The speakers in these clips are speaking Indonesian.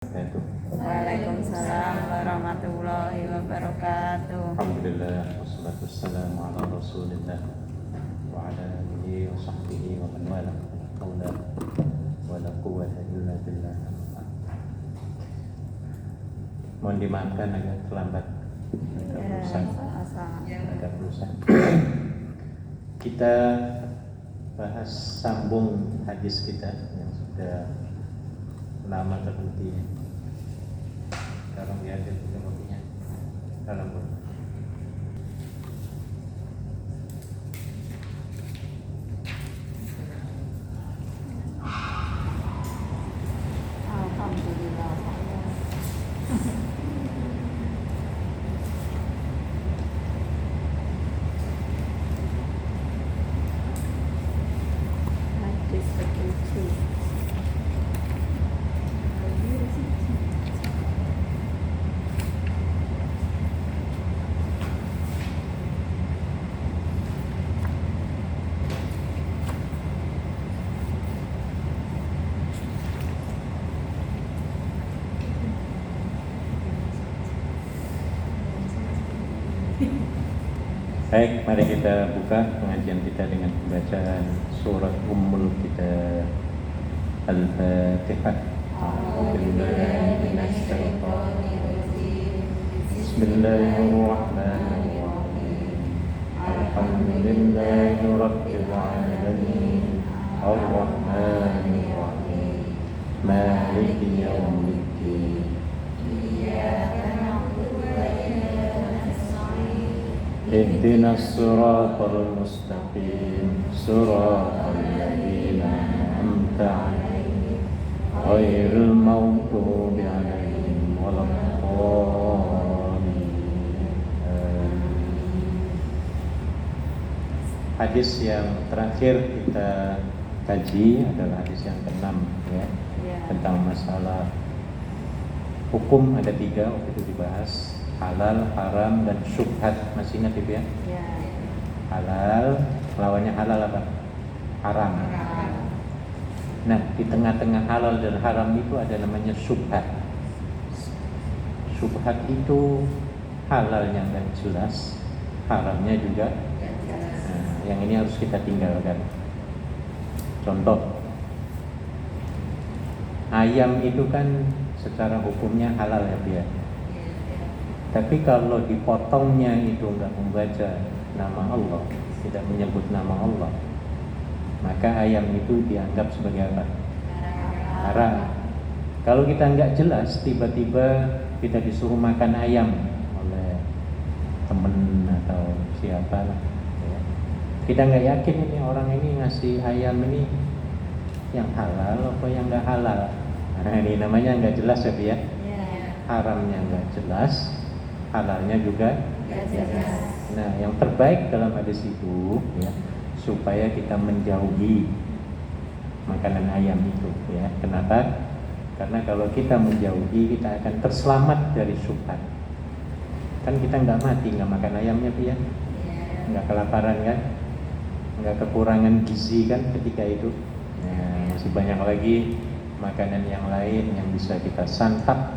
wabarakatuh. Waalaikumsalam warahmatullahi wabarakatuh. Alhamdulillah wassalatu wassalamu ala Rasulillah wa ala alihi wa sahbihi wa man wala. Haula wala quwwata illa billah. Mohon dimaafkan agak terlambat. Agak berusaha. Kita bahas sambung hadis kita yang sudah lama terhenti. Sekarang dihadir kita kopinya. Dalam botol. Alhamdulillah. Hadis ketujuh. Baik, mari kita buka pengajian kita dengan pembacaan surat Ummul kita Al-Fatihah. Bismillahirrahmanirrahim. Alhamdulillahi rabbil alamin. Ar-Rahmanirrahim. Maliki yaumiddin. اهدنا الصراط المستقيم صراط الذين أنعمت عليهم غير المغضوب عليهم ولا الضالين. Hadis yang terakhir kita kaji adalah hadis yang ke-6 ya, tentang masalah hukum. Ada 3 waktu itu dibahas: halal, haram, dan syubhat. Masih ingat itu ya? Ya. Halal, lawannya halal apa? Haram. Nah, di tengah-tengah halal dan haram itu ada namanya syubhat. Syubhat itu halalnya nggak jelas, haramnya juga. Nah, yang ini harus kita tinggalkan. Contoh, ayam itu kan secara hukumnya halal ya dia. Tapi kalau dipotongnya itu enggak membaca nama Allah, tidak menyebut nama Allah, maka ayam itu dianggap sebagai apa? Haram. Kalau kita enggak jelas, tiba-tiba kita disuruh makan ayam oleh teman atau siapa lah, ya. Kita enggak yakin ini orang ini ngasih ayam ini yang halal atau yang enggak halal. Nah, ini namanya enggak jelas ya, ya. Haramnya enggak jelas, halalnya juga jelas. Nah, yang terbaik dalam hadis itu ya, supaya kita menjauhi makanan ayam itu ya. Kenapa? Karena kalau kita menjauhi, kita akan terselamat dari syubhat. Kan kita nggak mati nggak makan ayamnya, ya? Nggak kelaparan kan? Nggak kekurangan gizi kan ketika itu. Nah, masih banyak lagi makanan yang lain yang bisa kita santap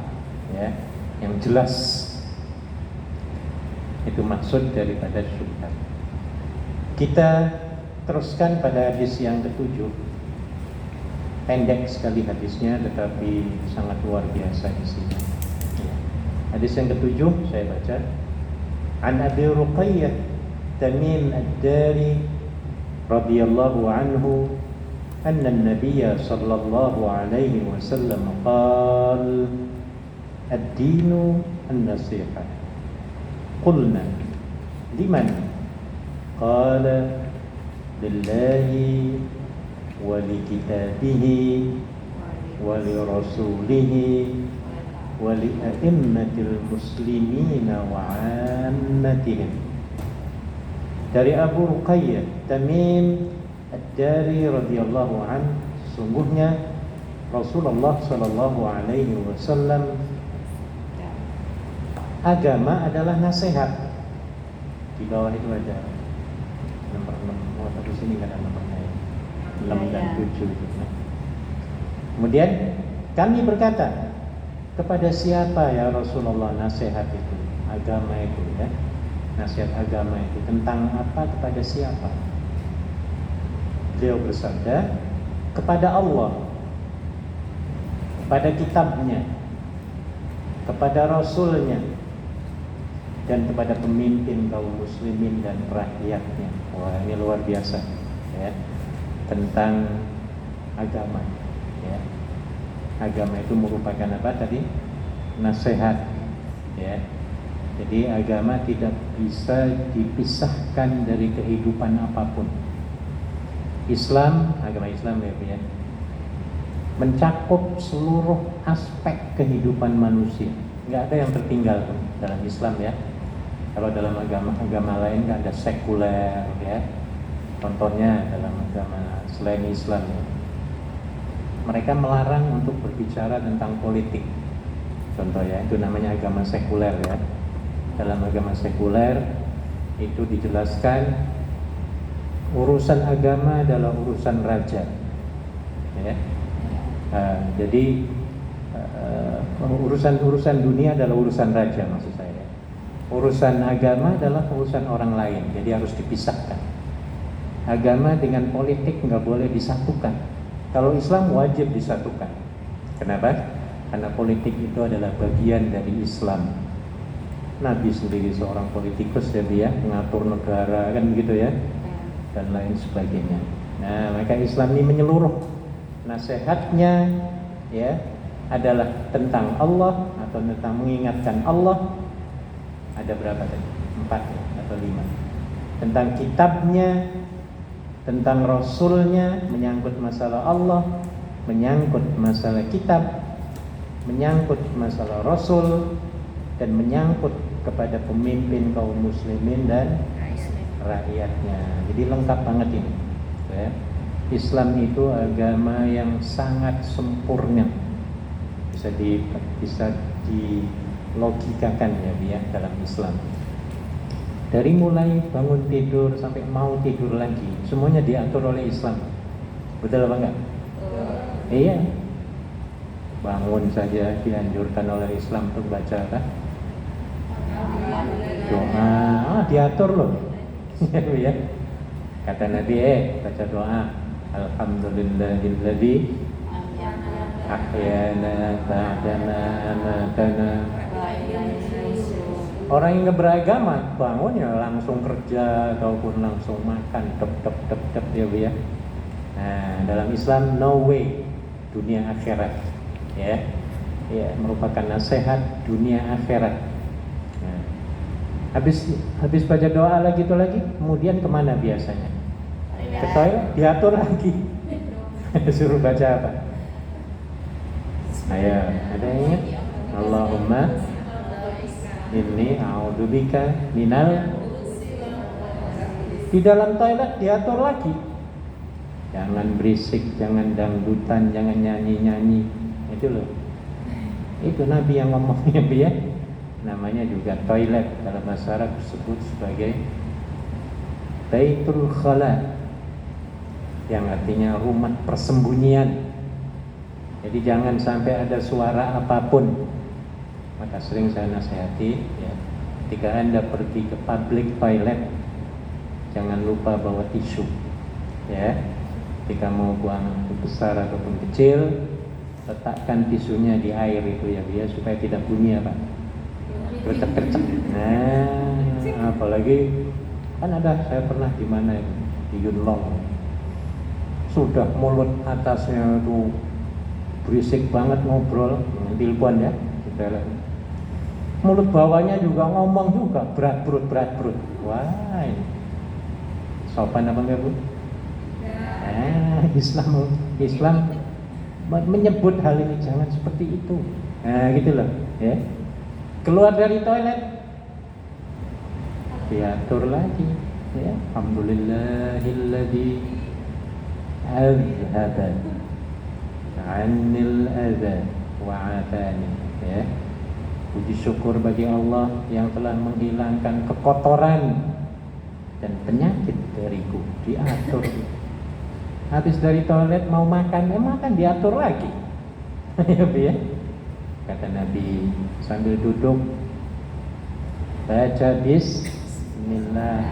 ya, yang jelas. Itu maksud daripada syubhat. Kita teruskan pada hadis yang ke-7. Pendek sekali hadisnya, tetapi sangat luar biasa isinya. Hadis yang ke-7 saya baca. An Abi Ruqayyah Tamim ad-Dari radhiyallahu anhu anna an-nabiy sallallahu alaihi wasallam qala ad-dinu an-nasihah. Qulna liman? Qala lillahi wa li kitabihi wa li rasulihi wa li a'immatil muslimina wa 'ammatihim. Dari Abu Ruqayyah Tamim ad-Dari radhiyallahu anhu, sungguhnya Rasulullah sallallahu alaihi wasallam, agama adalah nasihat. Di bawah itu ada nomor 6. Oh, tapi sini nggak ada nomornya ya. 6 dan 7 itu. Kemudian kami berkata, Kepada siapa ya Rasulullah nasihat itu, agama itu ya, nasihat agama itu tentang apa, kepada siapa? Beliau bersabda, kepada Allah, kepada kitabnya, kepada Rasulnya, dan kepada pemimpin kaum muslimin dan rakyatnya. Wah, ini luar biasa ya, tentang agama ya. Agama itu merupakan apa tadi? Nasihat ya. Jadi agama tidak bisa dipisahkan dari kehidupan apapun. Islam, agama Islam ya, mencakup seluruh aspek kehidupan manusia. Nggak ada yang tertinggal dalam Islam ya. Kalau dalam agama lain nggak ada sekuler ya. Contohnya dalam agama selain Islam ya, mereka melarang untuk berbicara tentang politik. Contoh ya, itu namanya agama sekuler ya. Dalam agama sekuler itu dijelaskan urusan agama adalah urusan raja ya. Jadi urusan dunia adalah urusan raja maksud saya. Urusan agama adalah urusan orang lain, jadi harus dipisahkan. Agama dengan politik nggak boleh disatukan. Kalau Islam wajib disatukan. Kenapa? Karena politik itu adalah bagian dari Islam. Nabi sendiri seorang politikus ya, dia mengatur negara kan begitu ya, dan lain sebagainya. Nah, maka Islam ini menyeluruh. Nasihatnya ya adalah tentang Allah atau tentang mengingatkan Allah. Ada berapa tadi? 4 atau 5. Tentang kitabnya, tentang Rasulnya, menyangkut masalah Allah, menyangkut masalah kitab, menyangkut masalah Rasul, dan menyangkut kepada pemimpin kaum muslimin dan rakyatnya. Jadi lengkap banget ini ya. Islam itu agama yang sangat sempurna, bisa dilogikakan ya dalam Islam. Dari mulai bangun tidur sampai mau tidur lagi, semuanya diatur oleh Islam. Betul apa enggak? Iya. Bangun saja dianjurkan oleh Islam untuk baca apa? Doa. Diatur loh. Ya. Kata Nabi, baca doa. Alhamdulillahilladzi ahyana ba'dama amatana. Orang yang beragama bangun ya langsung kerja ataupun langsung makan tep ya. Nah, dalam Islam no way, dunia akhirat ya merupakan nasihat dunia akhirat. Nah, habis baca doa lagi kemudian kemana biasanya? Ke toilet, diatur lagi. Suruh baca apa? Ayo, ada yang ingat? Allahumma inni a'udzubika minal. Di dalam toilet diatur lagi. Jangan berisik, jangan dangdutan, jangan nyanyi-nyanyi. Itu loh. Itu Nabi yang ngomongnya ya. Namanya juga toilet, dalam bahasa Arab disebut sebagai Baitul Khala, yang artinya rumah persembunyian. Jadi jangan sampai ada suara apapun. Maka sering saya nasihati ya, ketika Anda pergi ke public toilet, jangan lupa bawa tisu ya. Ketika mau buang besar ataupun kecil, letakkan tisunya di air itu ya biar supaya tidak bunyi apa? Gercek-gercek. Nah, apalagi kan saya pernah di mana itu? Di Yunlong. Sudah mulut atasnya itu berisik banget ngobrol, telepon ya. Mulut bawahnya juga ngomong juga, berat brut. Wah, sopan apa enggak Bu? Islam menyebut hal ini, jangan seperti itu. Nah gitu loh ya. Keluar dari toilet diatur lagi ya. Alhamdulillahilladzi azhaba 'anil adza wa 'afani ya. Puji syukur bagi Allah yang telah menghilangkan kekotoran dan penyakit dariku. Diatur. Habis dari toilet mau makan, makan diatur lagi. Ya. Kata Nabi, sambil duduk baca bismillah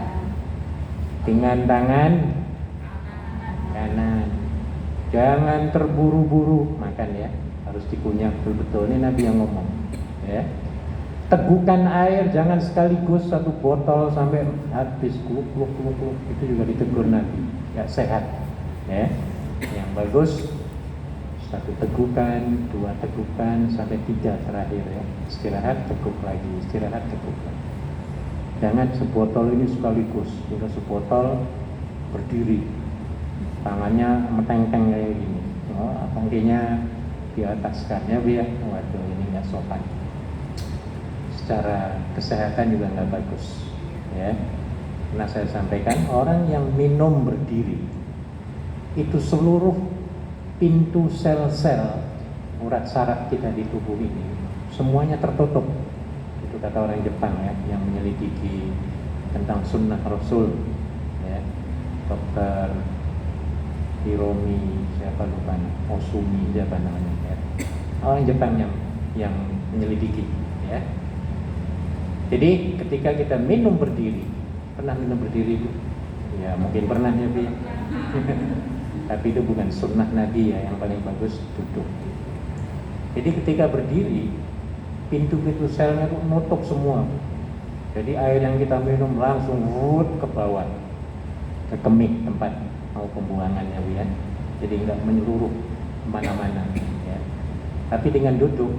dengan tangan kanan. Jangan terburu-buru makan ya, harus dikunyah betul-betul. Ini Nabi yang ngomong ya. Tegukan air jangan sekaligus satu botol sampai habis kluk. Itu juga ditegur Nabi, gak sehat ya. Yang bagus satu tegukan, dua tegukan sampai tiga terakhir ya. Istirahat teguk lagi, istirahat teguk lagi. Jangan sebotol ini sekaligus, sudah sebotol berdiri, tangannya meteng-teng kayak gini, kakinya di ataskan ya biar, waduh ini nggak sopan. Secara kesehatan juga nggak bagus ya. Nah saya sampaikan, orang yang minum berdiri itu seluruh pintu sel-sel urat saraf kita di tubuh ini semuanya tertutup. Itu kata orang Jepang ya, yang menyelidiki tentang sunnah Rasul ya. Dokter Hiromi siapa lupa, Osumi siapa namanya ya. Orang Jepang yang menyelidiki ya. Jadi ketika kita minum berdiri, pernah minum berdiri Bu? Ya mungkin pernah ya Bu. Tapi itu bukan sunnah Nabi ya, yang paling bagus duduk. Jadi ketika berdiri, pintu-pintu selnya itu nutup semua. Jadi air yang kita minum langsung ke bawah, ke kemih tempat mau pembuangannya Bu ya. Jadi nggak menyeluruh kemana-mana ya. Tapi dengan duduk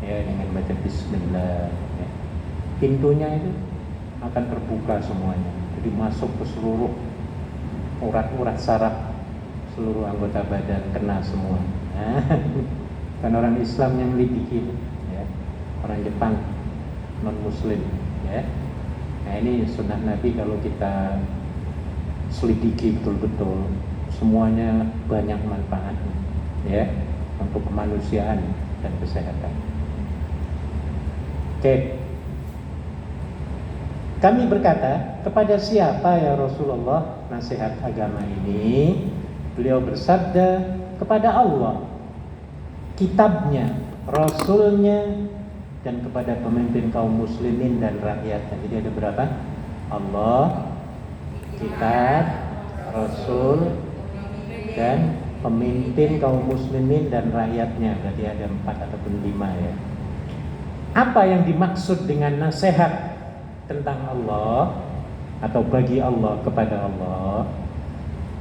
ya, dengan baca bismillah ya, pintunya itu akan terbuka semuanya. Jadi masuk ke seluruh urat-urat saraf, seluruh anggota badan kena semua. Kan orang Islam yang melidiki ya. Orang Jepang non muslim ya. Nah ini sunnah Nabi, kalau kita selidiki betul-betul semuanya banyak manfaatnya ya, untuk kemanusiaan dan kesehatan. Oke. Kami berkata, kepada siapa ya Rasulullah nasihat agama ini? Beliau bersabda, kepada Allah, kitabnya, Rasulnya, dan kepada pemimpin kaum muslimin dan rakyatnya. Jadi ada berapa? Allah, kitab, Rasul, dan pemimpin kaum muslimin dan rakyatnya. Berarti ada 4 ataupun 5 ya. Apa yang dimaksud dengan nasihat tentang Allah atau bagi Allah kepada Allah?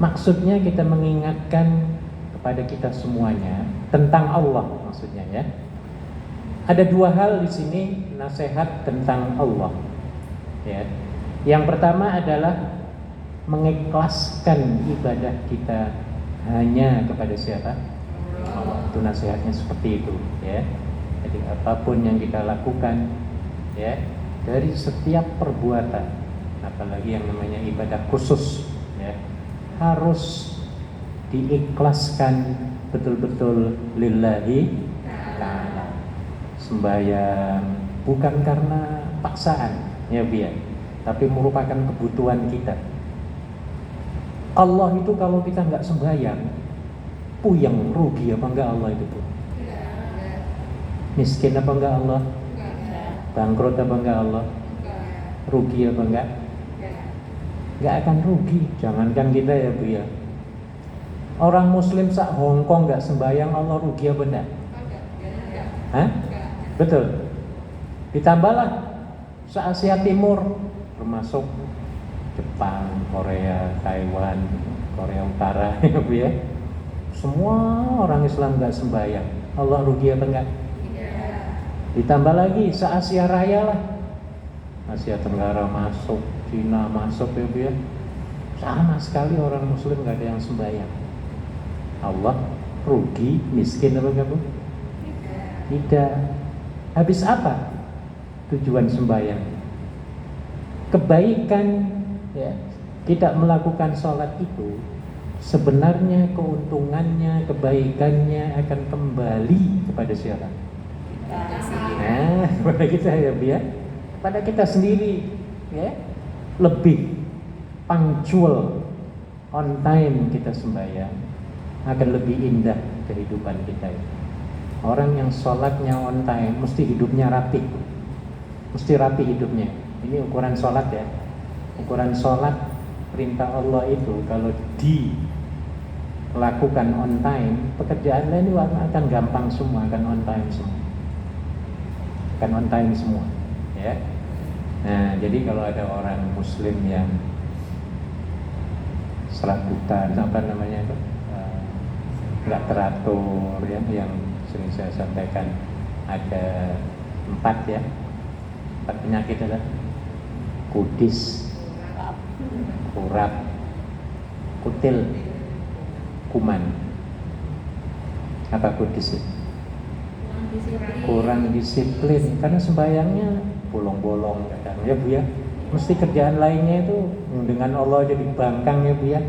Maksudnya kita mengingatkan kepada kita semuanya tentang Allah, maksudnya ya. Ada 2 hal di sini nasihat tentang Allah ya. Yang pertama adalah mengikhlaskan ibadah kita hanya kepada siapa? Allah. Itu nasihatnya seperti itu ya. Jadi apapun yang kita lakukan ya, dari setiap perbuatan, apalagi yang namanya ibadah khusus ya, harus diikhlaskan betul-betul lillahi ta'ala. Sembahyang bukan karena paksaan ya biar, tapi merupakan kebutuhan kita. Allah itu kalau kita nggak sembahyang, puyeng, rugi apa enggak Allah itu Bu? Miskin apa enggak Allah? Bangkrut apa enggak Allah? Rugi apa enggak? Enggak akan rugi. Jangankan kita ya Bu ya. Orang muslim sak Hongkong enggak sembahyang, Allah rugi apa enggak? Hah? Betul. Ditambahlah se-Asia Timur, termasuk Jepang, Korea, Taiwan, Korea Utara ya Bu ya. Semua orang Islam enggak sembahyang, Allah rugi apa enggak? Ditambah lagi se-Asia Raya lah, Asia Tenggara masuk, Cina masuk ya Bu ya. Sama sekali orang muslim gak ada yang sembahyang. Allah rugi, miskin apa enggak Bu? Tidak. Habis apa tujuan sembahyang? Kebaikan ya. Tidak melakukan sholat itu sebenarnya keuntungannya, kebaikannya akan kembali kepada siapa? Nah, kepada kita ya Bu ya. Pada kita sendiri ya. Lebih punctual, on time kita sembahyang, akan lebih indah kehidupan kita. Orang yang sholatnya on time, mesti hidupnya rapi. Mesti rapi hidupnya. Ini ukuran sholat ya. Ukuran sholat perintah Allah itu kalau dilakukan on time, pekerjaan lain itu akan gampang semua, akan on time semua. Akan on time semua. Ya. Nah, jadi kalau ada orang Muslim yang serabutan, apa namanya itu, nggak teratur, ya, yang sering saya sampaikan ada 4 penyakit adalah kudis, kurap, kutil, kuman. Apa kudis itu? Kurang disiplin, karena sembahyangnya bolong-bolong kadang ya Bu ya. Mesti kerjaan lainnya itu dengan Allah jadi bangkang ya Bu ya.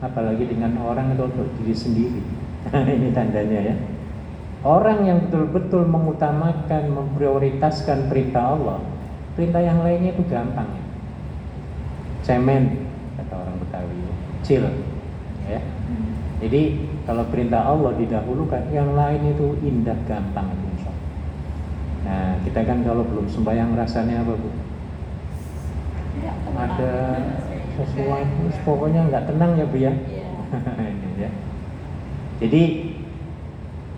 Apalagi dengan orang itu untuk diri sendiri. Ini tandanya ya. Orang yang betul-betul mengutamakan, memprioritaskan perintah Allah, perintah yang lainnya itu gampang ya. Cemen kata orang Betawi, chill ya. Jadi kalau perintah Allah didahulukan, yang lain itu indah gampang insya Allah. Nah, kita kan kalau belum sembahyang rasanya apa Bu? Ada sesuatu, pokoknya nggak tenang ya Bu ya. Ini ya. Jadi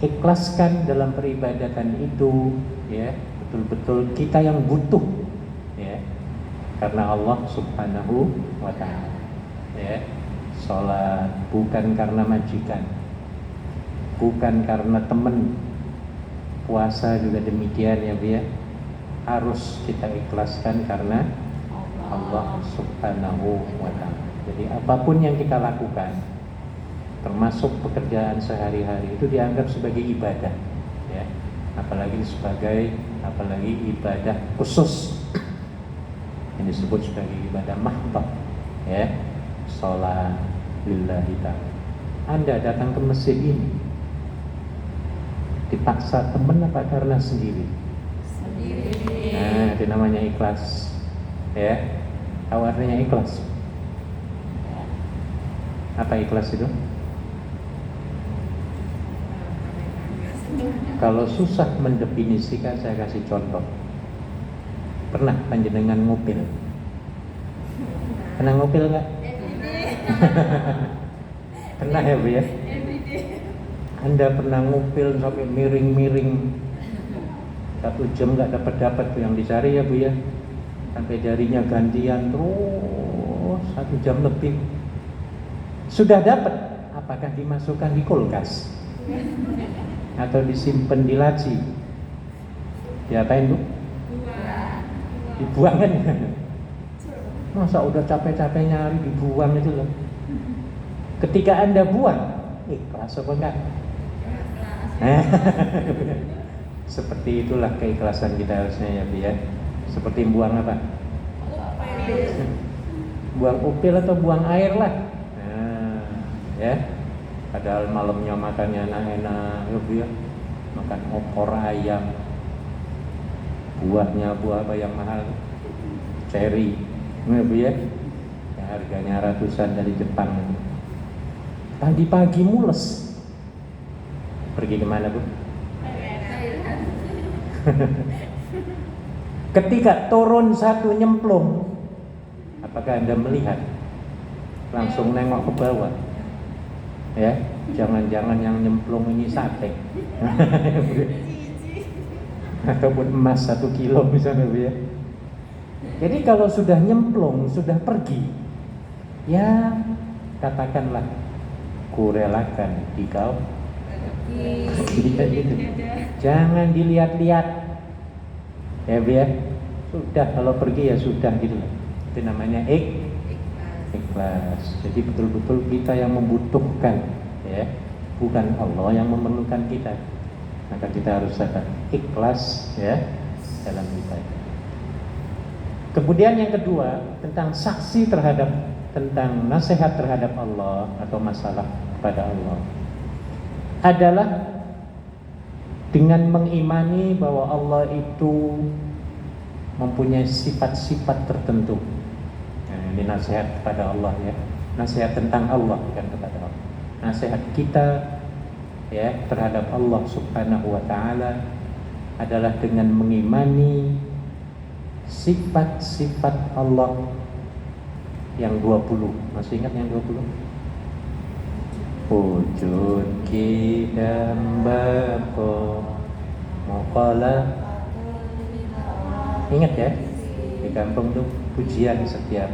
ikhlaskan dalam peribadatan itu ya, betul-betul kita yang butuh ya, karena Allah Subhanahu wa ta'ala ya. Sholat bukan karena majikan, bukan karena teman. Puasa juga demikian ya Bu ya, harus kita ikhlaskan karena Allah Subhanahu wa ta'ala. Jadi apapun yang kita lakukan, termasuk pekerjaan sehari-hari, itu dianggap sebagai ibadah ya. Apalagi ibadah khusus yang disebut sebagai ibadah mahdhah ya. Sholat lillahi ta'ala. Anda datang ke masjid ini dipaksa teman apa karena sendiri? Nah, itu namanya ikhlas ya. Tahu artinya ikhlas? Apa ikhlas itu? Kalau susah mendefinisikan, saya kasih contoh. Pernah panjenengan ngupil? Pernah ngupil nggak? Pernah ya Bu ya? Anda pernah ngupil sampai miring-miring 1 jam nggak dapat tuh yang dicari ya Bu ya? Sampai jarinya gantian terus 1 jam lebih. Sudah dapat, apakah dimasukkan di kulkas? Atau disimpan di laci? Diapain Bu? Dibuang kan? Masa udah capek-capek nyari dibuang itu loh. Ketika Anda buang, ikhlas apa enggak? Seperti itulah keikhlasan kita harusnya ya Bu ya. Seperti buang apa? Buang upil atau buang air lah. Nah, ya. Padahal malamnya makannya enak-enak ya Bu ya. Makan opor ayam. Buahnya buah apa yang mahal? Cherry. Ya Bu ya. Yang harganya ratusan dari Jepang. Pagi-pagi mules. Pergi kemana Bu? Ketika turun 1 nyemplung, apakah Anda melihat? Langsung nengok ke bawah. Ya, jangan-jangan yang nyemplung ini sate. Ataupun emas 1 kilo misalnya Bu ya. Jadi kalau sudah nyemplung, sudah pergi, ya katakanlah kurelakan dikau. Gitu. Jangan dilihat-lihat ya Bu ya. Sudah, kalau pergi ya sudah gitu. Itu namanya ikhlas. Jadi betul-betul kita yang membutuhkan ya, bukan Allah yang memerlukan kita. Maka kita harus sadar ikhlas ya dalam ibadah. Kemudian yang kedua, tentang saksi tentang nasihat terhadap Allah atau masalah kepada Allah, adalah dengan mengimani bahwa Allah itu mempunyai sifat-sifat tertentu. Nah, ini nasihat kepada Allah ya. Nasihat tentang Allah, bukan kepada Allah. Nasihat kita ya terhadap Allah Subhanahu wa taala adalah dengan mengimani sifat-sifat Allah yang 20. Masih ingat yang 20? Wujud kidam bako muqala. Ingat ya, di kampung tuh pujian setiap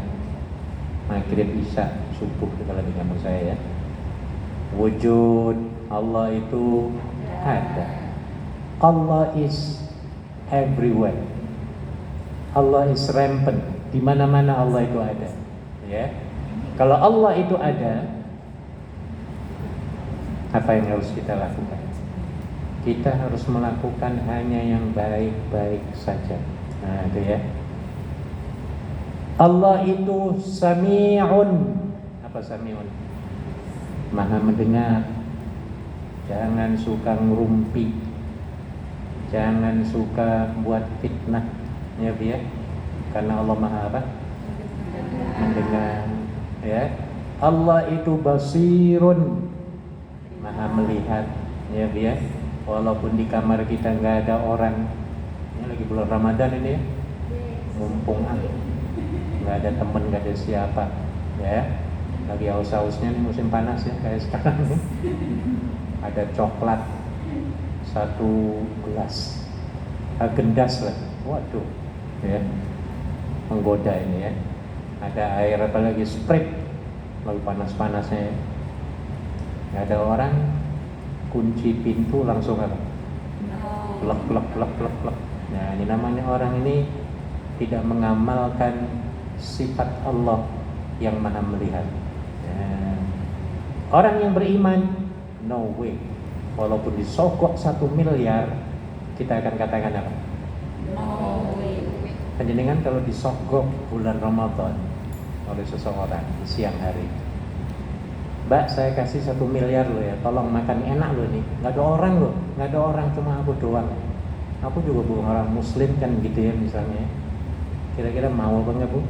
maghrib isya subuh kalau di kampung saya ya. Wujud Allah itu ada. Allah is everywhere. Allah is rampant. Di mana-mana Allah itu ada. Ya. Kalau Allah itu ada, apa yang harus kita lakukan? Kita harus melakukan hanya yang baik-baik saja. Nah, itu ya. Allah itu sami'un. Apa sami'un? Maha mendengar. Jangan suka ngerumpi. Jangan suka buat fitnah, ya biar. Karena Allah Maha apa? Mendengar, ya. Allah itu basirun, Maha melihat, ya biar. Walaupun di kamar kita nggak ada orang, ini lagi bulan Ramadan ini ya, mumpung nggak ada temen, nggak ada siapa, ya. Lagi haus-hausnya nih musim panas ya kayak sekarang nih. Ada coklat 1 gelas, gendas lah, waduh, ya, menggoda ini ya. Ada air apalagi Sprite, lalu panas-panasnya ya. Nggak ada orang, kunci pintu langsung apa? Plek plek plek plek plek. Nah ini namanya orang ini tidak mengamalkan sifat Allah yang Maha melihat. Ya. Orang yang beriman, no way. Walaupun disogok 1 miliar, kita akan katakan apa? No way. Panjenengan kalau disogok bulan Ramadan oleh seseorang di siang hari, Mbak saya kasih 1 miliar loh ya, tolong makan enak loh nih. Nggak ada orang loh, nggak ada orang, cuma aku doang. Aku juga bukan orang muslim kan gitu ya misalnya. Kira-kira mau apa enggak Bu?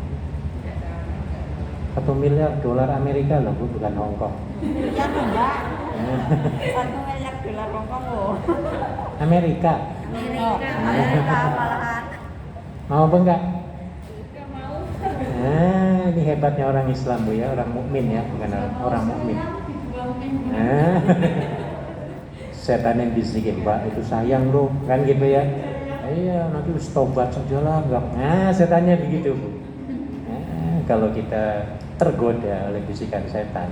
1 miliar dolar Amerika loh Bu, bukan Hongkong. Ya enggak. 1 miliar dolar Hongkong loh. Amerika. Amerika malahan. Mau apa enggak? Nah, ini hebatnya orang Islam Bu ya, orang mukmin ya, bukan orang mukmin. Nah, setan yang bisikin, Pak itu sayang loh, kan gitu ya. Iya, nanti harus tobat saja lah, enggak. Nah, setannya begitu Bu. Nah, kalau kita tergoda oleh bisikan setan,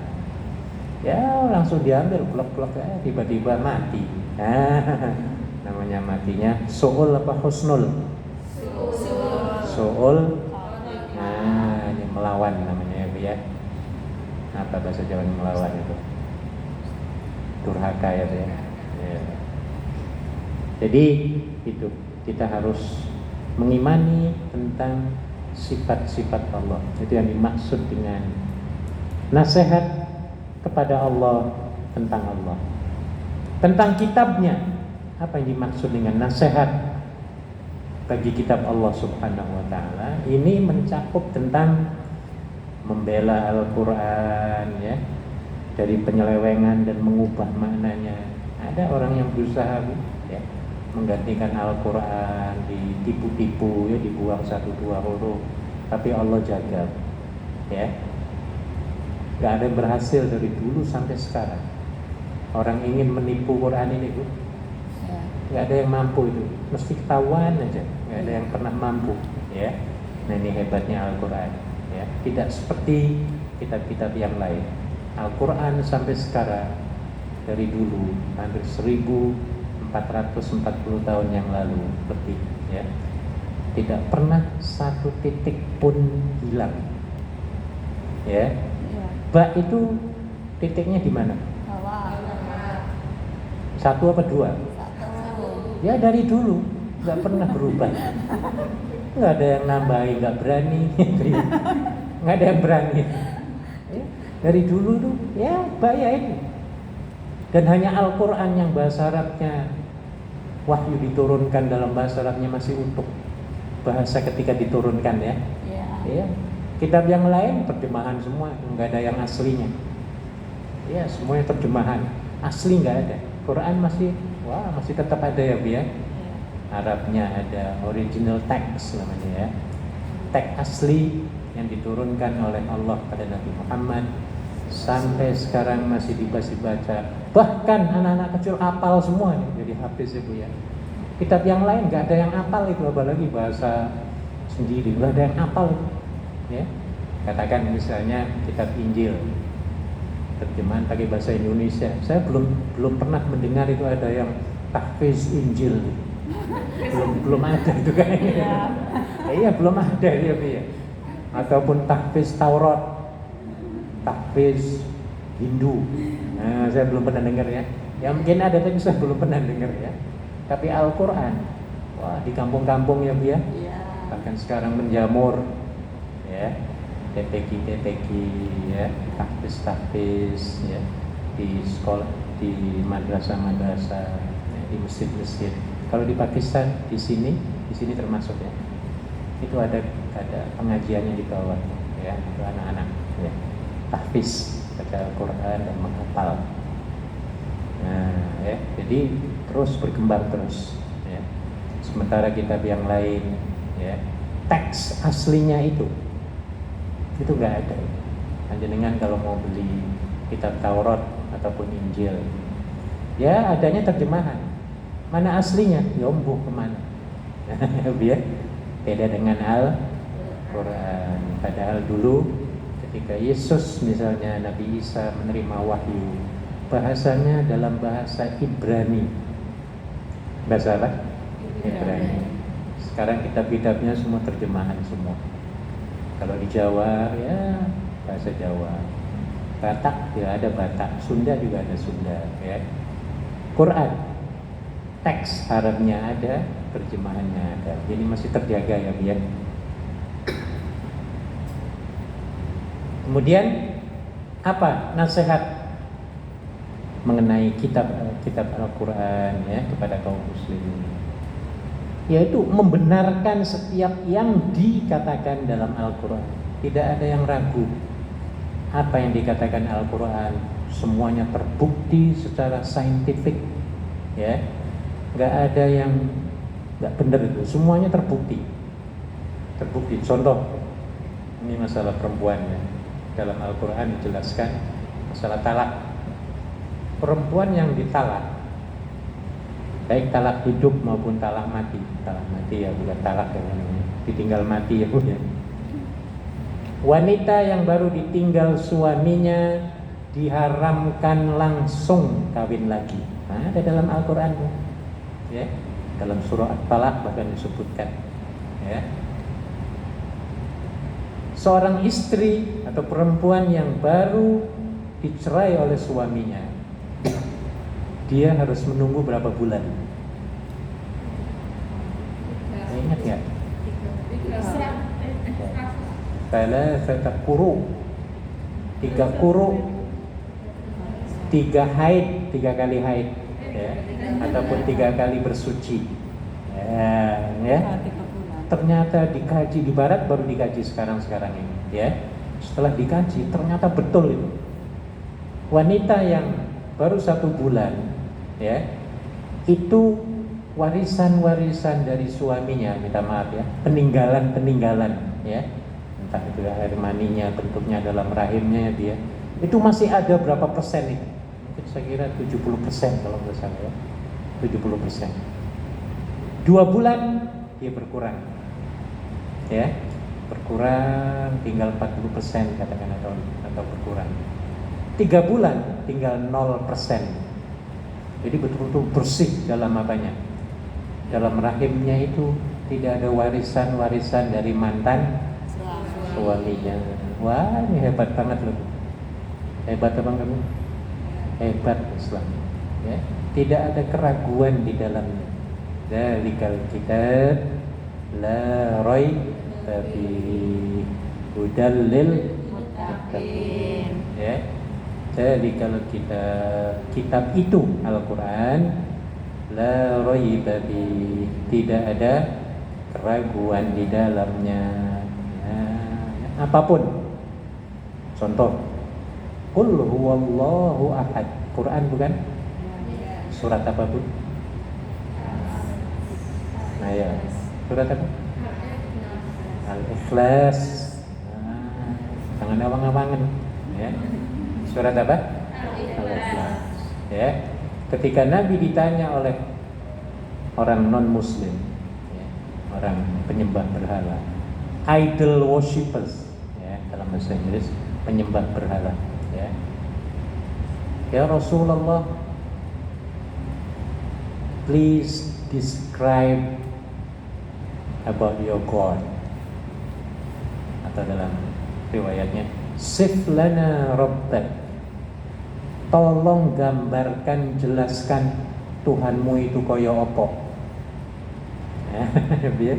ya langsung diambil blok-blok ya, tiba-tiba mati. Nah, namanya matinya su'ul apa husnul? Su'ul. Nah, ini melawan namanya ya Bu ya. Apa bahasa Jawa melawan itu? Durhaka ya Bu ya. Ya. Jadi itu kita harus mengimani tentang sifat-sifat Allah. Itu yang dimaksud dengan nasihat kepada Allah tentang Allah. Tentang kitabnya, apa yang dimaksud dengan nasihat bagi kitab Allah Subhanahu wa taala? Ini mencakup tentang membela Al-Qur'an ya, dari penyelewengan dan mengubah maknanya. Ada orang yang berusaha ya, menggantikan Al-Qur'an, ditipu-tipu ya, dibuang 1-2 huruf, tapi Allah jaga ya. Gak ada yang berhasil dari dulu sampai sekarang. Orang ingin menipu Quran ini Bu, gak ada yang mampu itu, mesti ketahuan aja. Gak ada yang pernah mampu ya. Nah ini hebatnya Al-Quran ya. Tidak seperti kitab-kitab yang lain. Al-Quran sampai sekarang, dari dulu hampir 1440 tahun yang lalu lebih ya, tidak pernah 1 titik pun hilang ya. Ba itu titiknya di mana? 1 apa 2? Ya dari dulu nggak pernah berubah, nggak ada yang nambahin, nggak berani, nggak ada yang berani. Ya, dari dulu tuh ya ya ini. Dan hanya Al-Quran yang bahasa Arabnya, wahyu diturunkan dalam bahasa Arabnya masih utuh bahasa ketika diturunkan ya. Ya. Kitab yang lain terjemahan semua, nggak ada yang aslinya. Ya semuanya terjemahan, asli nggak ada. Quran masih tetap ada ya Bu ya. Arabnya ada original text namanya ya. Teks asli yang diturunkan oleh Allah pada Nabi Muhammad sampai sekarang masih dibaca. Bahkan anak-anak kecil hafal semua nih, jadi hafiz ya Bu ya. Kitab yang lain nggak ada yang hafal itu, apalagi bahasa sendiri nggak ada yang hafal ya. Katakan misalnya kitab Injil terjemahan pakai bahasa Indonesia, saya belum pernah mendengar itu ada yang tahfiz Injil. belum ada itu kayaknya. Iya belum ada ya Bu ya. Ataupun tahfiz Taurat, tahfiz Hindu. Nah, saya belum pernah dengar ya. Ya mungkin ada tapi saya belum pernah dengar ya. Tapi Al-Quran, wah di kampung-kampung ya Bu ya. Bahkan sekarang menjamur ya, TPQ ya, tahfiz ya, di sekolah, di madrasah-madrasah ya, di masjid-masjid. Kalau di Pakistan di sini termasuk ya. Itu ada pengajiannya di bawah ya, untuk anak-anak ya. Tahfiz baca Al-Quran dan menghafal. Nah, ya, jadi terus berkembang terus ya. Sementara kitab yang lain ya, teks aslinya itu enggak ada. Panjenengan kalau mau beli kitab Taurat ataupun Injil, ya adanya terjemahan. Mana aslinya? Yombuh kemana? Biar beda dengan Al-Quran. Padahal dulu ketika Yesus misalnya Nabi Isa menerima wahyu, bahasanya dalam bahasa Ibrani. Bahasa apa? Ibrani. Sekarang kitab-kitabnya semua terjemahan semua. Kalau di Jawa ya bahasa Jawa. Batak ya ada Batak, Sunda juga ada Sunda ya. Quran teks Arabnya ada, terjemahannya ada. Jadi masih terjaga ya biar. Kemudian apa nasihat mengenai kitab Al-Quran ya kepada kaum muslimin? Yaitu membenarkan setiap yang dikatakan dalam Al-Quran. Tidak ada yang ragu. Apa yang dikatakan Al-Quran semuanya terbukti secara saintifik ya. Nggak ada yang nggak benar itu, semuanya terbukti. Contoh, ini masalah perempuan ya. Dalam Al-Quran dijelaskan masalah talak. Perempuan yang ditalak, baik talak hidup maupun talak mati ya, bukan talak yang namanya ditinggal mati ya Bu ya. Wanita yang baru ditinggal suaminya diharamkan langsung kawin lagi. Nah, ada dalam Al-Quran ya, dalam surah At-Talaq bahkan disebutkan ya. Seorang istri atau perempuan yang baru dicerai oleh suaminya, dia harus menunggu berapa bulan? Ingat ya? Salasata quru, 3 quru, 3 haid, 3 kali haid ya, ataupun 3 kali bersuci ya. Ternyata dikaji di barat, baru dikaji sekarang ini ya. Setelah dikaji ternyata betul itu. Wanita yang baru 1 bulan ya, itu warisan dari suaminya, minta maaf ya, peninggalan ya, entah itu air maninya, bentuknya dalam rahimnya ya dia, itu masih ada berapa persen itu? Mungkin saya kira 70% kalau nggak salah ya, 70%. 2 bulan dia berkurang ya, tinggal 40% katakan, atau berkurang. 3 bulan tinggal 0%. Jadi betul-betul bersih dalam apanya? Dalam rahimnya itu tidak ada warisan dari mantan suaminya. Wah, ini hebat banget loh. Hebat abang kamu? Hebat Islam ya. Tidak ada keraguan di dalamnya. Dzalikal kitab la raiba fihi hudal lil muttaqin ya. Jadi kalau kitab itu Al-Quran la raiba fihi, tidak ada keraguan di dalamnya ya, apapun. Contoh, qul huwallahu ahad, Quran bukan? Surat apa Bu? Nah ya, surat apa? Al-Ikhlas. Jangan awang-awangan ya. Surat apa? Al-Ikhlas. Ya. Ketika Nabi ditanya oleh orang non-muslim ya, orang penyembah berhala, idol worshippers ya, dalam bahasa Inggris penyembah berhala ya. Ya Rasulullah, please describe about your God. Atau dalam riwayatnya, sif lana rabbak, tolong gambarkan, jelaskan Tuhanmu itu kaya apa. Ya,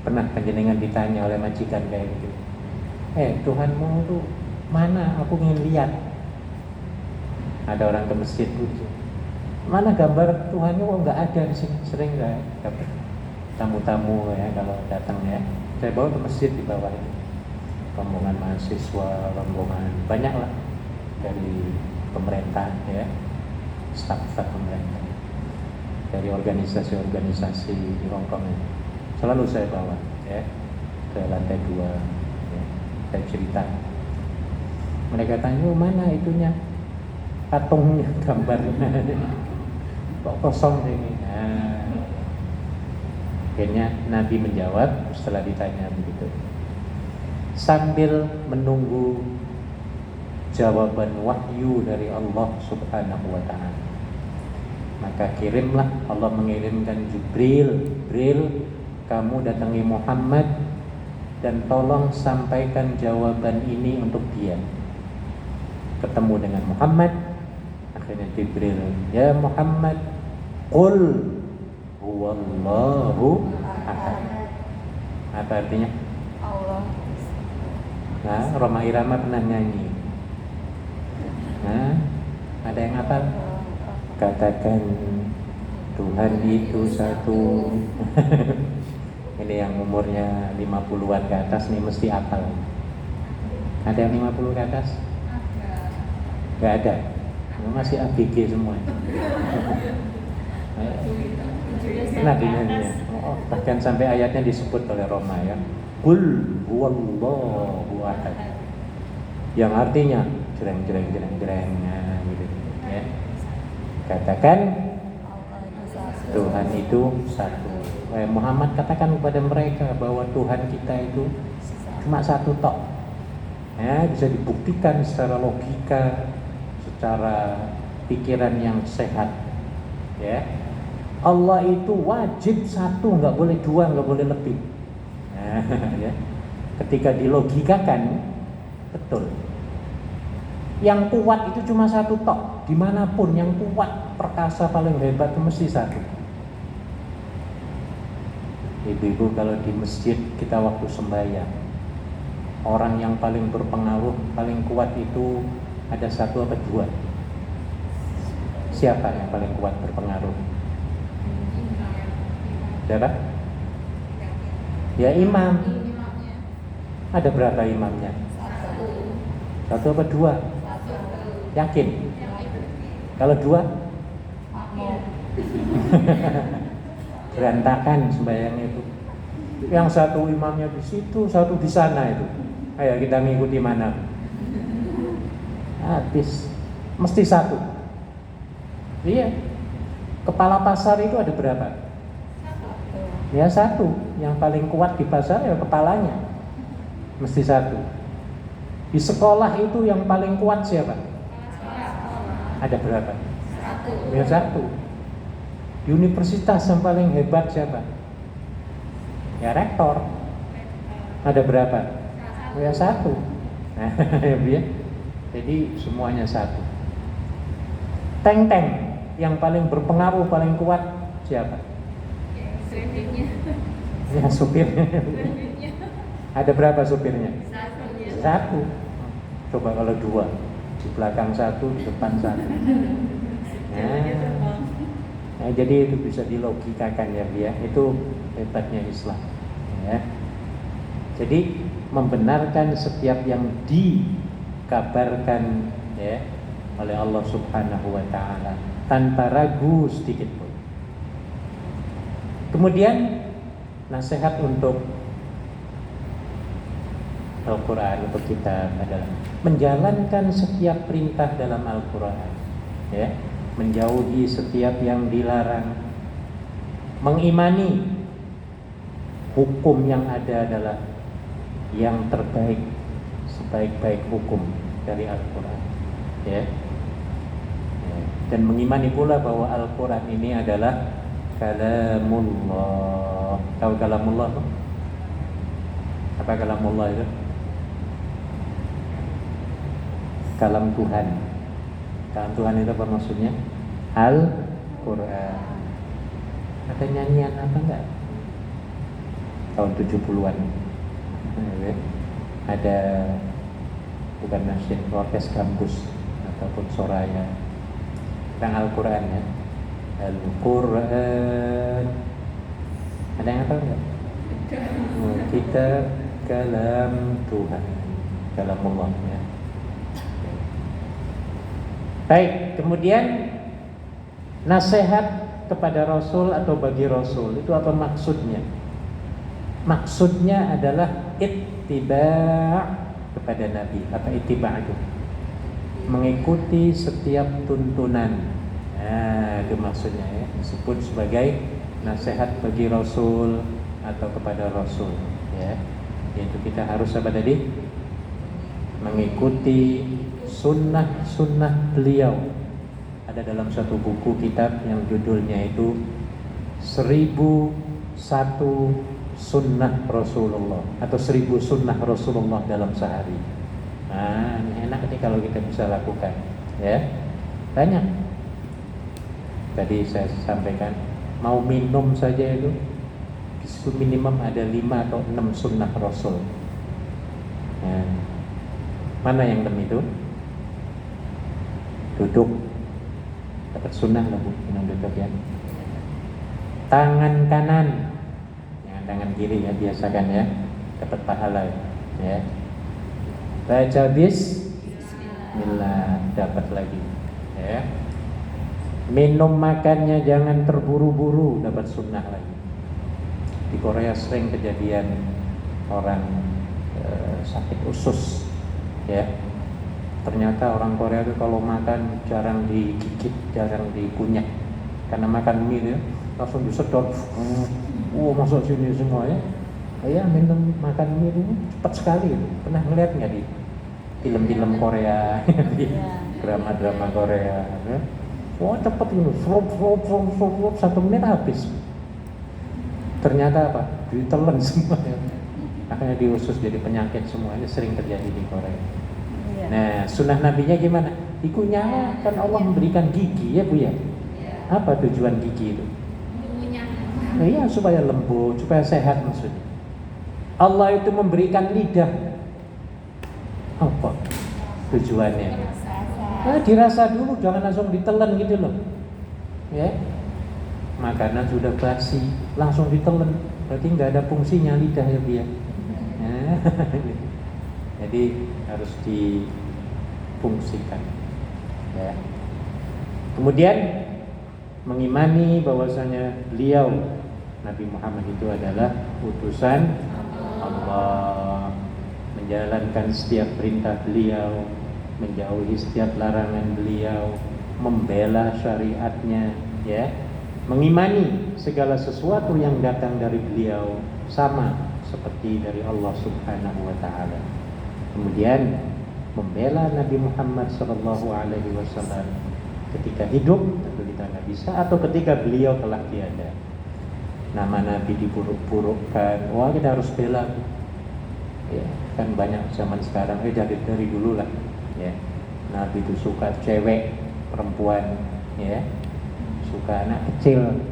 pernah panjenengan ditanya oleh majikan kayak gitu, Tuhanmu itu mana, aku ingin lihat. Ada orang ke masjid gitu, mana gambar Tuhannya, kok nggak ada di sini. Sering nggak dapat tamu-tamu ya kalau datang ya, saya bawa ke masjid, di bawah itu rombongan mahasiswa, rombongan banyak lah dari pemerintah ya, staf-staf pemerintah, dari organisasi-organisasi di Hongkong ya. Selalu saya bawa ya ke lantai 2 ya. Saya cerita, mereka tanya, mana itunya, patungnya, gambarnya, kok kosong ini. Akhirnya Nabi menjawab setelah ditanya begitu, sambil menunggu jawaban wahyu dari Allah Subhanahu wa ta'ala, maka kirimlah, Allah mengirimkan Jibril, kamu datangi Muhammad dan tolong sampaikan jawaban ini untuk dia. Ketemu dengan Muhammad, akhirnya Jibril, ya Muhammad, qul huwallahu ahad. Apa artinya? Allah. Nah, Roma Irama pernah nyanyi. Nah, ada yang hafal? Katakan Tuhan itu satu. Ini yang umurnya 50-an ke atas nih mesti hafal. Ada yang 50 ke atas? Gak ada. Masih ABG semua. Nah, bahkan sampai ayatnya disebut oleh Roma ya, Qul huwallahu ahad, yang artinya jreng gitu ya. Katakan Tuhan itu satu. Muhammad katakan kepada mereka bahwa Tuhan kita itu cuma satu tok. Ya, bisa dibuktikan secara logika, secara pikiran yang sehat. Ya. Allah itu wajib satu, nggak boleh dua, nggak boleh lebih. Nah, ya. Ketika dilogikakan, betul. Yang kuat itu cuma satu tok. Dimanapun yang kuat, perkasa paling hebat itu mesti satu. Ibu-ibu kalau di masjid kita waktu sembahyang, orang yang paling berpengaruh, paling kuat itu ada satu apa dua? Siapa yang paling kuat berpengaruh? Siapa? Ya imam. Ada berapa imamnya? Satu apa dua? Yakin? Kalau dua? Berantakan sembahyangnya itu. Yang satu imamnya di situ, satu di sana itu. Ayo kita ngikuti mana? Habis. Mesti satu. Iya. Kepala pasar itu ada berapa? Ya satu. Yang paling kuat di pasar ya kepalanya. Mesti satu. Di sekolah itu yang paling kuat siapa? Ada berapa? Satu. Ya satu. Di universitas yang paling hebat siapa? Ya rektor. Ada berapa? Ya satu. Nah, ya. Jadi semuanya satu. Tank yang paling berpengaruh, paling kuat siapa? Ya supirnya. Ada berapa supirnya? Satu. Coba kalau dua, di belakang satu, di depan satu. Nah, jadi itu bisa dilogikakan ya, itu hebatnya Islam. Ya. Jadi membenarkan setiap yang dikabarkan ya oleh Allah Subhanahu wa ta'ala, tanpa ragu sedikit pun. Kemudian nasihat untuk Al-Quran, untuk kita adalah menjalankan setiap perintah dalam Al-Quran, ya, menjauhi setiap yang dilarang, mengimani hukum yang ada adalah yang terbaik, sebaik-baik hukum dari Al-Quran, ya. Dan mengimani pula bahwa Al-Quran ini adalah kalamullah. Tahu kalamullah? Apa kalamullah itu? Kalam Tuhan. Kalam Tuhan itu apa maksudnya? Al-Quran. Ada nyanyian apa enggak? Tahun 70-an. Ada bukan nasyid, orkes kampus ataupun Soraya tentang Al-Quran, ya. Al-Quran. Ada yang tahu enggak? Kita kalam Tuhan, kalamullah, ya. Baik, kemudian nasihat kepada Rasul atau bagi Rasul itu apa maksudnya? Maksudnya adalah ittiba' kepada Nabi. Apa ittiba' itu? Mengikuti setiap tuntunan. Nah, itu maksudnya, ya. Disebut sebagai nasihat bagi Rasul atau kepada Rasul, ya. Yaitu kita harus apa tadi? Mengikuti sunnah-sunnah beliau. Ada dalam satu buku kitab yang judulnya itu 1001 sunnah Rasulullah atau 1000 sunnah Rasulullah dalam sehari. Nah, ini enak nih kalau kita bisa lakukan, ya. Banyak. Tadi saya sampaikan, mau minum saja itu minimum ada 5 atau 6 sunnah Rasul. Nah, mana yang 6 itu? Duduk, dapat sunnah lah Bu, minum duduk, ya. Tangan kanan, jangan tangan kiri, ya, biasakan, ya, dapat pahala, ya. Baca bismillah, dapat lagi, ya. Minum makannya jangan terburu-buru, dapat sunnah lagi. Di Korea sering kejadian orang sakit usus, ya. Ternyata orang Korea itu kalau makan jarang digigit, jarang dikunyah. Karena makan mie itu langsung disedot. Masuk sini semua, ya. Ya, minum makan mie itu cepat sekali. Pernah ngeliat nggak di film-film Korea, di drama-drama Korea? Ya? Cepat itu, 1 menit habis. Ternyata apa? Ditelan semua, ya. Akhirnya di usus jadi penyakit semuanya, sering terjadi di Korea. Nah, sunnah nabinya gimana? Dikunyah, kan Allah memberikan gigi, ya Bu, ya. Apa tujuan gigi itu? Nah, iya, supaya lembut, supaya sehat maksudnya. Allah itu memberikan lidah. Apa tujuannya? Dirasa dulu, jangan langsung ditelan gitu loh, ya. Makanan sudah basi, langsung ditelan, berarti nggak ada fungsinya lidah, ya Bu, ya. Nah, jadi harus difungsikan, ya. Kemudian mengimani bahwasanya beliau Nabi Muhammad itu adalah utusan Allah, menjalankan setiap perintah beliau, menjauhi setiap larangan beliau, membela syariatnya, ya. Mengimani segala sesuatu yang datang dari beliau sama seperti dari Allah Subhanahu wa taala. Kemudian membela Nabi Muhammad SAW ketika hidup, tentu kita nggak bisa, atau ketika beliau telah tiada. Nama Nabi diburuk-burukkan, wah kita harus bela. Ya, kan banyak zaman sekarang, dari dulu lah, ya. Nabi itu suka cewek, perempuan, ya, suka anak kecil.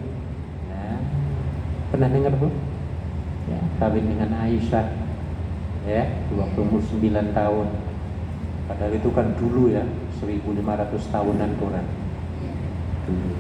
Nah, pernah dengar Bu? Ya, kawin dengan Aisyah, ya, 29 tahun. Padahal itu kan dulu, ya, 1500 tahunan kurang dulu.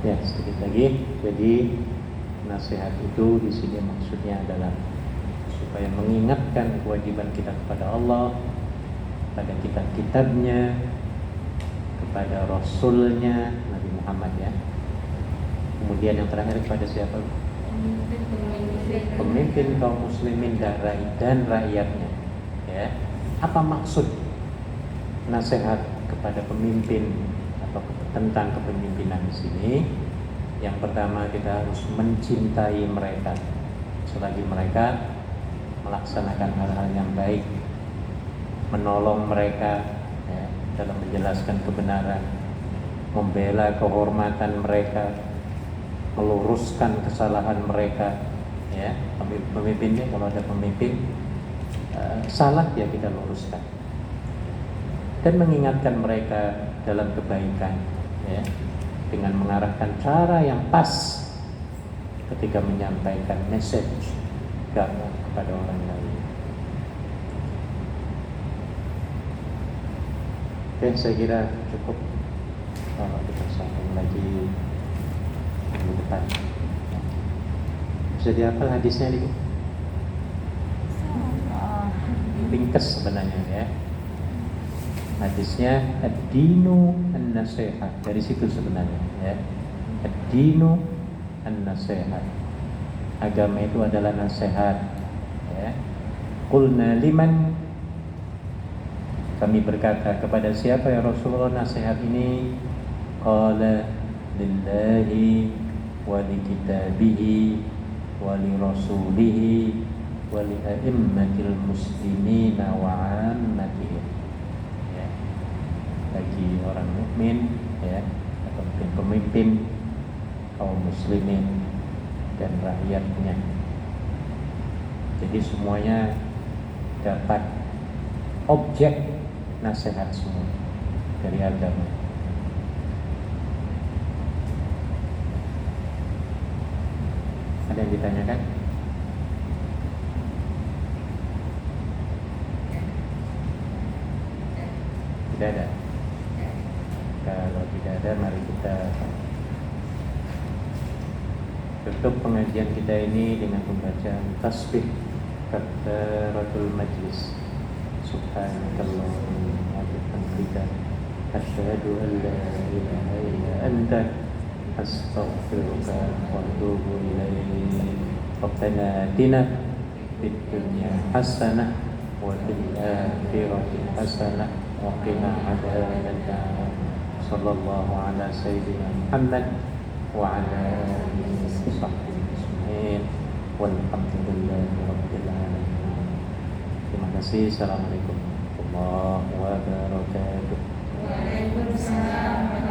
Ya, sedikit lagi. Jadi nasihat itu di sini maksudnya adalah supaya mengingatkan kewajiban kita kepada Allah, pada kitab-kitabnya, kepada Rasulnya Nabi Muhammad ya. Kemudian yang terakhir kepada siapa? Pemimpin kaum muslimin dan rakyatnya. Ya. Apa maksud nasihat kepada pemimpin atau tentang kepemimpinan di sini? Yang pertama, kita harus mencintai mereka selagi mereka melaksanakan hal-hal yang baik, menolong mereka ya, dalam menjelaskan kebenaran, membela kehormatan mereka, meluruskan kesalahan mereka ya. Pemimpinnya, kalau ada pemimpin salah ya kita luruskan, dan mengingatkan mereka dalam kebaikan ya, dengan mengarahkan cara yang pas ketika menyampaikan message agama kepada orang lain. Oke, saya kira cukup. Kalau kita sambung lagi minggu depan. Bisa dihafal hadisnya nih? Ringkes sebenarnya ya. Hadisnya ad-dinu an-nasihat, dari situ sebenarnya ya. Ad-dinu an-nasihat, agama itu adalah nasihat ya. Qulna liman, kami berkata kepada siapa ya Rasulullah nasihat ini? Qala lillahi wa li kitabihi wa li rasulihi wa li a'immatil muslimina wa 'ammatihim, bagi orang mukmin ya, atau pemimpin kaum muslimin dan rakyatnya. Jadi semuanya dapat objek nasihat semua dari agama. Ada yang ditanyakan? Tidak ada. Kalau tidak ada, mari kita tutup pengajian kita ini dengan pembacaan tasbih kafaratul majlis. Subhanakallahumma wa bihamdika asyhadu an la ilaha illa anta astaghfiruka wa atubu ilaik. Rabbana atina fid dunya hasanah wa fil akhirati hasanah wa qina adzabannar. Sallallahu ala sayyidina Muhammad wa ala alihi wa sahbihi ajma'in walhamdulillahi rabbil alamin. Terima kasih. Assalamualaikum warahmatullahi wabarakatuh. Waalaikumsalam.